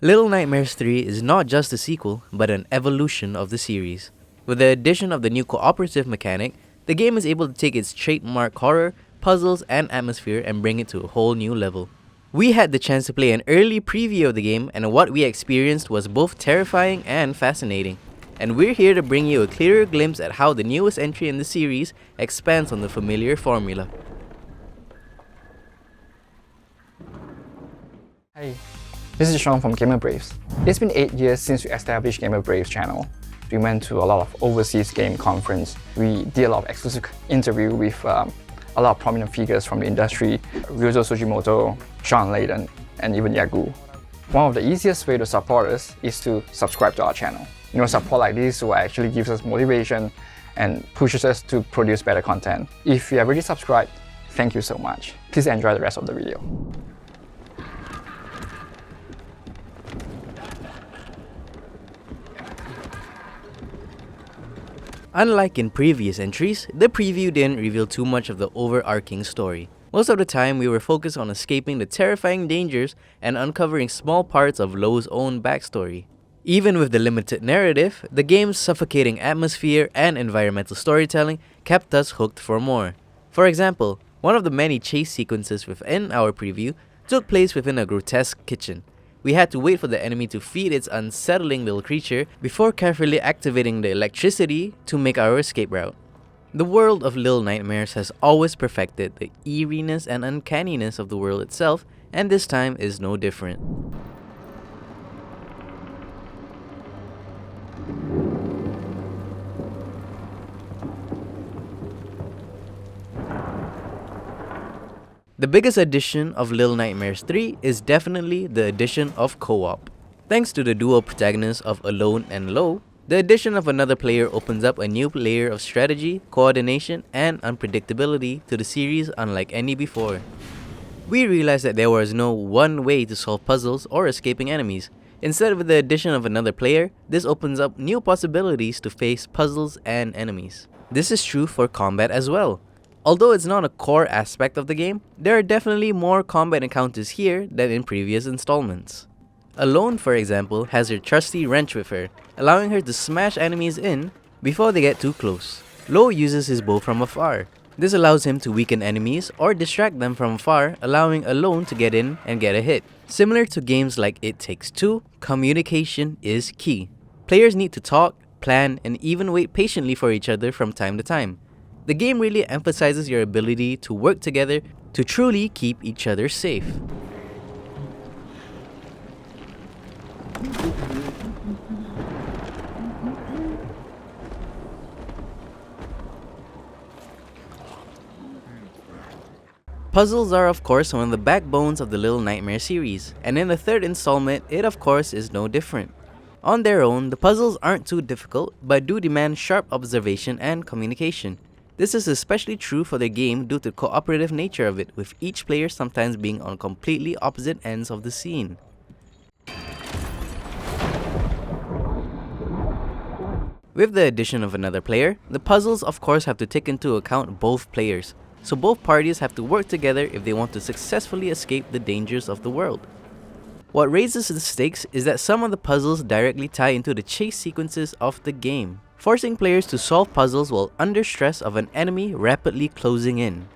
Little Nightmares 3 is not just a sequel, but an evolution of the series. With the addition of the new cooperative mechanic, the game is able to take its trademark horror, puzzles, and atmosphere and bring it to a whole new level. We had the chance to play an early preview of the game, and what we experienced was both terrifying and fascinating. And we're here to bring you a clearer glimpse at how the newest entry in the series expands on the familiar formula. Hey, this is Sean from Gamer Braves. It's been 8 years since we established Gamer Braves channel. We went to a lot of overseas game conference. We did a lot of exclusive interview with a lot of prominent figures from the industry, Ryuzo Sugimoto, Sean Layden, and even Yagu. One of the easiest way to support us is to subscribe to our channel. Support like this will actually gives us motivation and pushes us to produce better content. If you have already subscribed, thank you so much. Please enjoy the rest of the video. Unlike in previous entries, the preview didn't reveal too much of the overarching story. Most of the time, we were focused on escaping the terrifying dangers and uncovering small parts of Lo's own backstory. Even with the limited narrative, the game's suffocating atmosphere and environmental storytelling kept us hooked for more. For example, one of the many chase sequences within our preview took place within a grotesque kitchen. We had to wait for the enemy to feed its unsettling little creature before carefully activating the electricity to make our escape route. The world of Little Nightmares has always perfected the eeriness and uncanniness of the world itself, and this time is no different. The biggest addition of Little Nightmares 3 is definitely the addition of co-op. Thanks to the dual protagonists of Alone and Lo, the addition of another player opens up a new layer of strategy, coordination, and unpredictability to the series unlike any before. We realized that there was no one way to solve puzzles or escaping enemies. Instead, with the addition of another player, this opens up new possibilities to face puzzles and enemies. This is true for combat as well. Although it's not a core aspect of the game, there are definitely more combat encounters here than in previous installments. Alone, for example, has her trusty wrench with her, allowing her to smash enemies in before they get too close. Lo uses his bow from afar. This allows him to weaken enemies or distract them from afar, allowing Alone to get in and get a hit. Similar to games like It Takes Two, communication is key. Players need to talk, plan, and even wait patiently for each other from time to time. The game really emphasizes your ability to work together to truly keep each other safe. Puzzles are of course one of the backbones of the Little Nightmare series, and in the third installment, it of course is no different. On their own, the puzzles aren't too difficult, but do demand sharp observation and communication. This is especially true for the game due to the cooperative nature of it, with each player sometimes being on completely opposite ends of the scene. With the addition of another player, the puzzles of course have to take into account both players, so both parties have to work together if they want to successfully escape the dangers of the world. What raises the stakes is that some of the puzzles directly tie into the chase sequences of the game, forcing players to solve puzzles while under stress of an enemy rapidly closing in.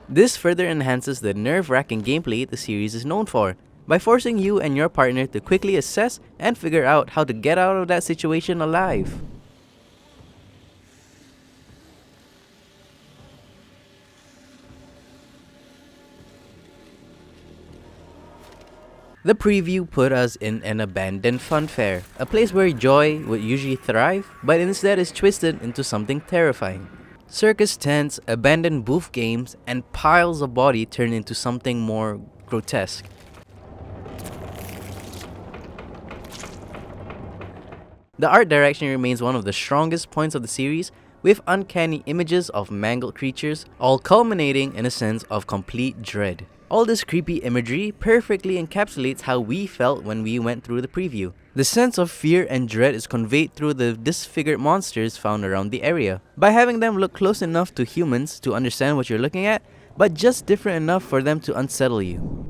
This further enhances the nerve-wracking gameplay the series is known for, by forcing you and your partner to quickly assess and figure out how to get out of that situation alive. The preview put us in an abandoned fun fair, a place where joy would usually thrive, but instead is twisted into something terrifying. Circus tents, abandoned booth games, and piles of body turn into something more grotesque. The art direction remains one of the strongest points of the series, with uncanny images of mangled creatures, all culminating in a sense of complete dread. All this creepy imagery perfectly encapsulates how we felt when we went through the preview. The sense of fear and dread is conveyed through the disfigured monsters found around the area, by having them look close enough to humans to understand what you're looking at, but just different enough for them to unsettle you.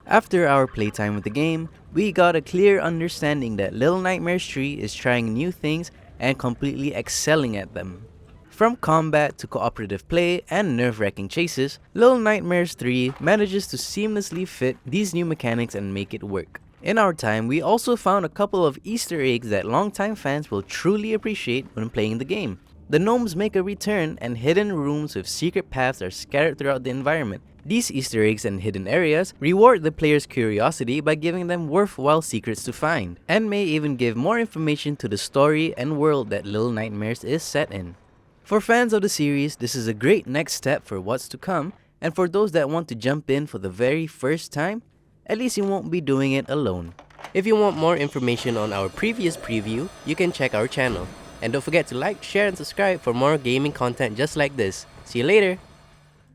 After our playtime with the game, we got a clear understanding that Little Nightmares 3 is trying new things and completely excelling at them. From combat to cooperative play and nerve-wracking chases, Little Nightmares 3 manages to seamlessly fit these new mechanics and make it work. In our time, we also found a couple of Easter eggs that longtime fans will truly appreciate when playing the game. The Nomes make a return, and hidden rooms with secret paths are scattered throughout the environment. These Easter eggs and hidden areas reward the player's curiosity by giving them worthwhile secrets to find, and may even give more information to the story and world that Little Nightmares is set in. For fans of the series, this is a great next step for what's to come, and for those that want to jump in for the very first time, at least you won't be doing it alone. If you want more information on our previous preview, you can check our channel. And don't forget to like, share, and subscribe for more gaming content just like this. See you later!